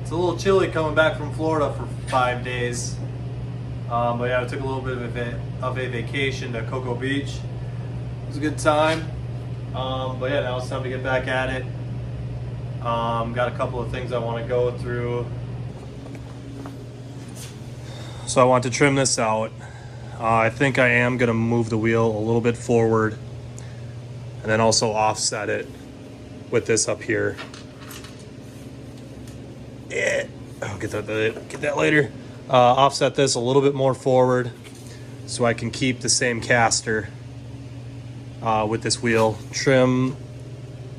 It's a little chilly coming back from Florida for 5 days. But yeah, I took a little bit of a vacation to Cocoa Beach. It was a good time. But yeah, now it's time to get back at it. Got a couple of things I want to go through. So I want to trim this out. I think I am going to move the wheel a little bit forward and then also offset it with this up here. Yeah, I'll get that later. Offset this a little bit more forward so I can keep the same caster with this wheel. Trim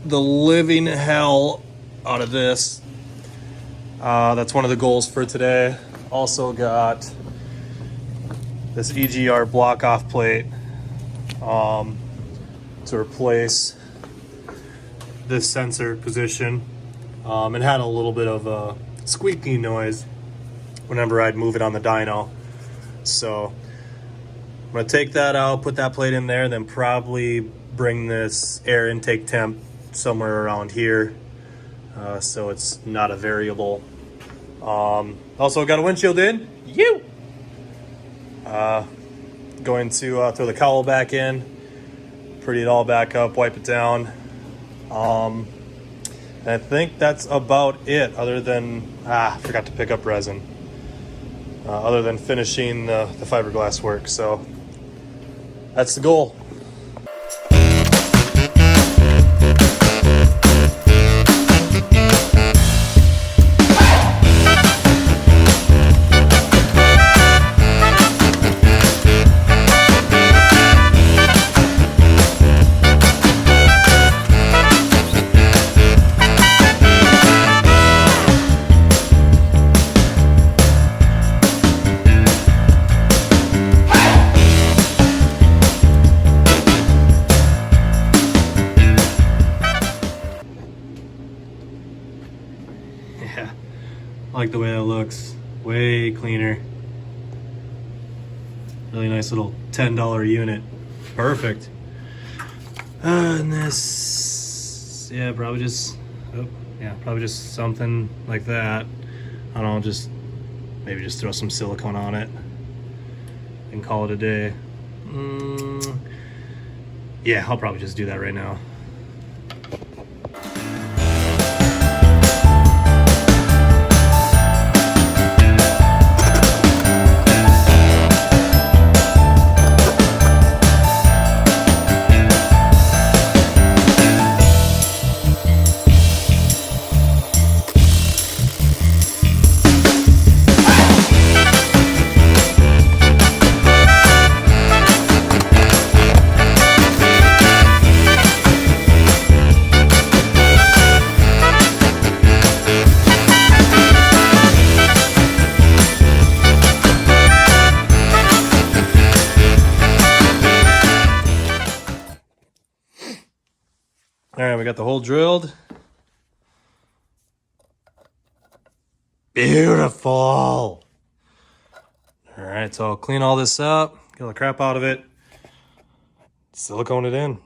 the living hell out of this. That's one of the goals for today. Also got this EGR block off plate to replace this sensor position. It had a little bit of a squeaking noise whenever I'd move it on the dyno. So I'm gonna take that out, put that plate in there, then probably bring this air intake temp somewhere around here so it's not a variable. Also got a windshield in. Going to throw the cowl back in, pretty it all back up, wipe it down. And I think that's about it, other than forgot to pick up resin, other than finishing the fiberglass work. So that's the goal. Yeah, I like the way that looks. Way cleaner. Really nice little $10 unit. Perfect. And this, yeah, probably just something like that. I don't know, maybe just throw some silicone on it and call it a day. Yeah, I'll probably just do that right now. All right, we got the hole drilled. Beautiful. All right, so I'll clean all this up, get all the crap out of it, silicone it in.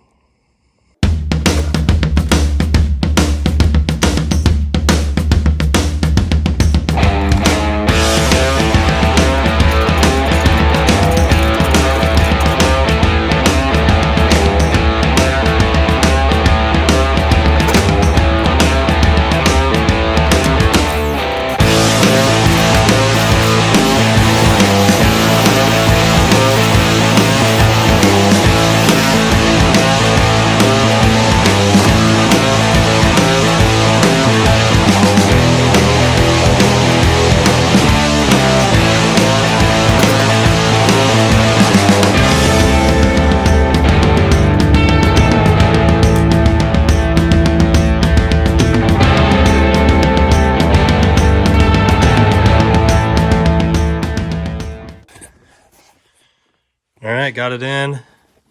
All right, got it in.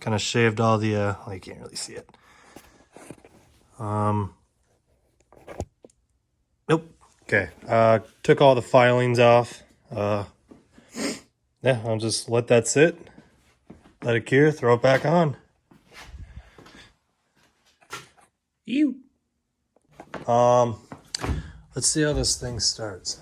Kind of shaved all the, well, you can't really see it. Nope. Okay, took all the filings off. Yeah, I'll just let that sit, let it cure, throw it back on. Ew. Let's see how this thing starts.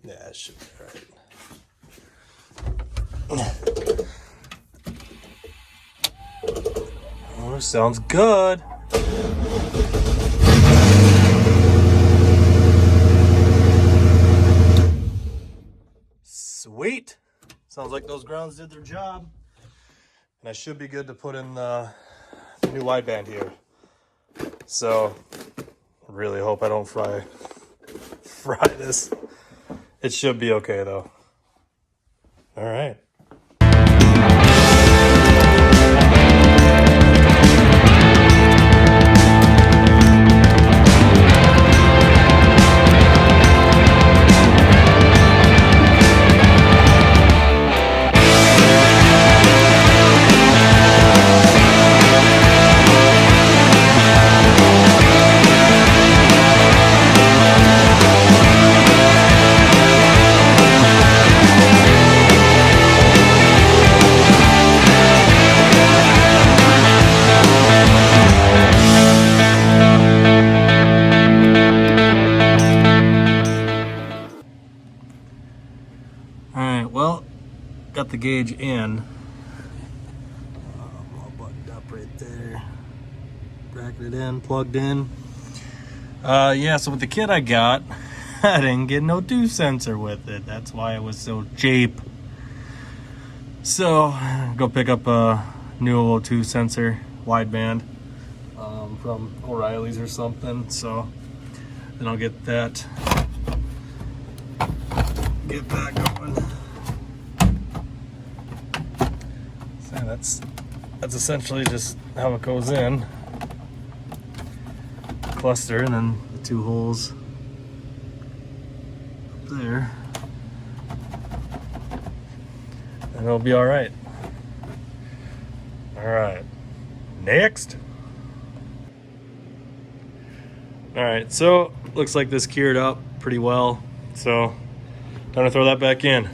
Yeah, it should be all right. Oh, sounds good. Sweet. Sounds like those grounds did their job. And I should be good to put in the new wideband here. So, I really hope I don't fry this. It should be okay though. All right. Alright, well, got the gauge in. All buttoned up right there. Bracketed in, plugged in. Yeah, so with the kit I got, I didn't get no 2 sensor with it. That's why it was so cheap. So, go pick up a new 2 sensor wideband from O'Reilly's or something. So, then I'll get that going. So that's essentially just how it goes in. Cluster, and then the 2 holes up there. And it'll be all right. All right, next. All right, so looks like this cured up pretty well. So time to throw that back in.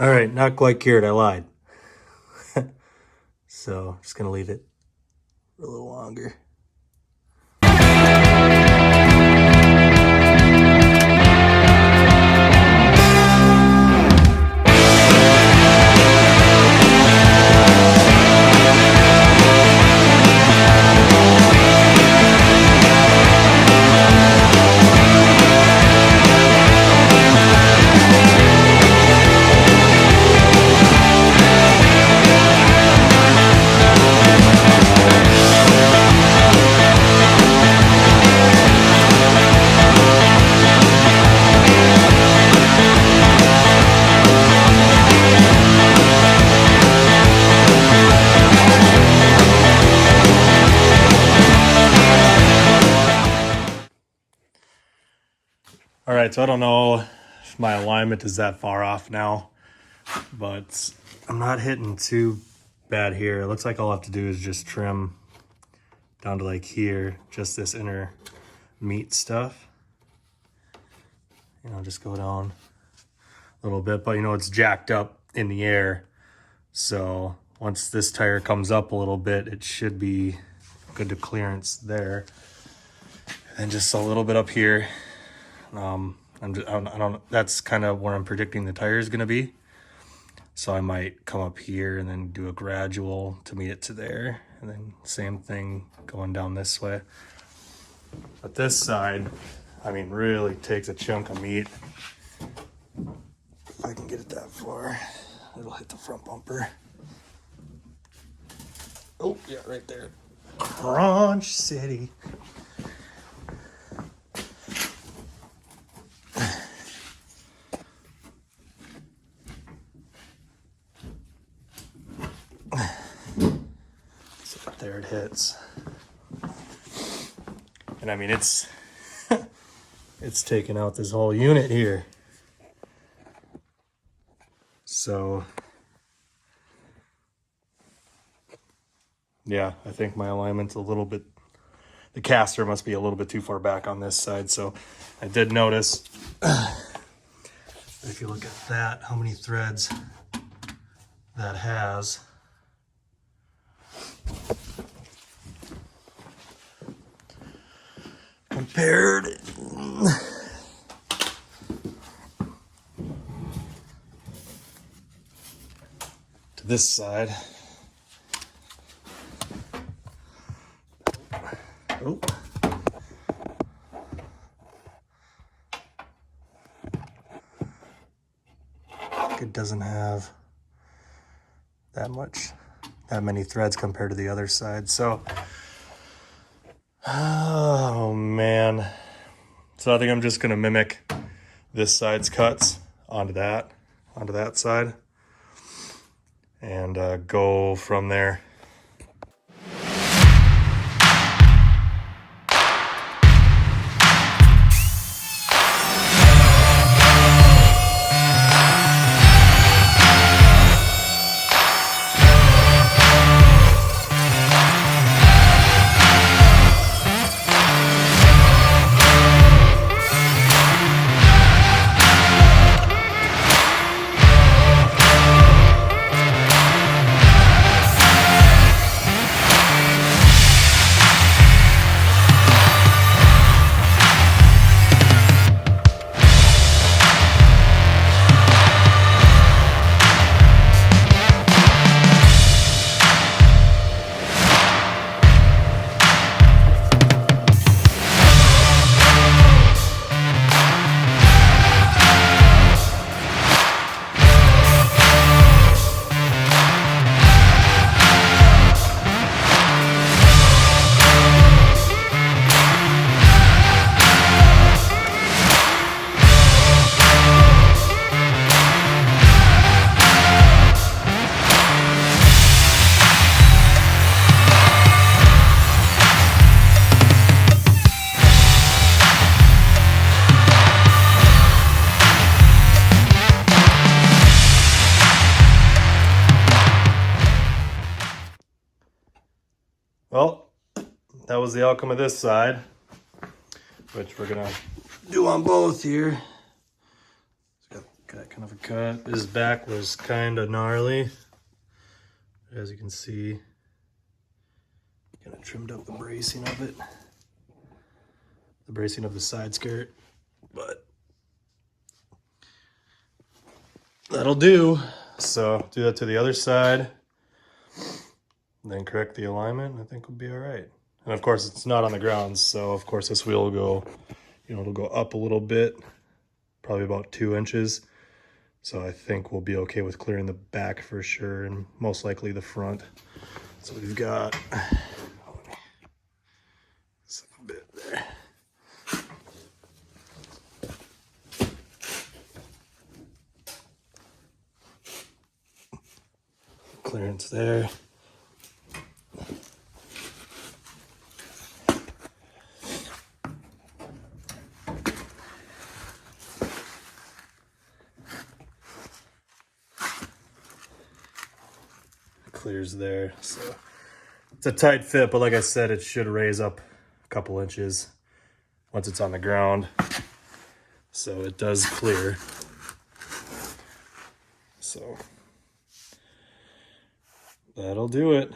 All right, not quite cured, I lied. So just gonna leave it for a little longer. All right, so I don't know if my alignment is that far off now, but I'm not hitting too bad here. It looks like all I have to do is just trim down to like here, just this inner meat stuff. You know, just go down a little bit, but you know, it's jacked up in the air. So once this tire comes up a little bit, it should be good to clearance there. And just a little bit up here. I don't, that's kind of where I'm predicting the tire is going to be. So I might come up here and then do a gradual to meet it to there. And then same thing going down this way. But this side, I mean, really takes a chunk of meat. If I can get it that far, it'll hit the front bumper. Oh, yeah, right there. Crunch City. So there it hits. And I mean, it's it's taking out this whole unit here. So yeah, I think my alignment's a little bit, the caster must be a little bit too far back on this side. So I did notice, if you look at that, how many threads that has. Compared to this side. Oh. It doesn't have that many threads compared to the other side. So, oh man. So I think I'm just gonna mimic this side's cuts onto that side, and go from there. Well, that was the outcome of this side, which we're gonna do on both here. Got kind of a cut. This back was kind of gnarly, as you can see. Kind of trimmed up the bracing of it, the bracing of the side skirt, but that'll do. So do that to the other side, and then correct the alignment. I think we'll be all right. And of course, it's not on the ground, so of course this wheel will go, it'll go up a little bit, probably about 2 inches. So I think we'll be okay with clearing the back for sure, and most likely the front. So we've got a bit there. Clearance there. Clears there. So it's a tight fit, but like I said, it should raise up a couple inches once it's on the ground. So it does clear. So that'll do it.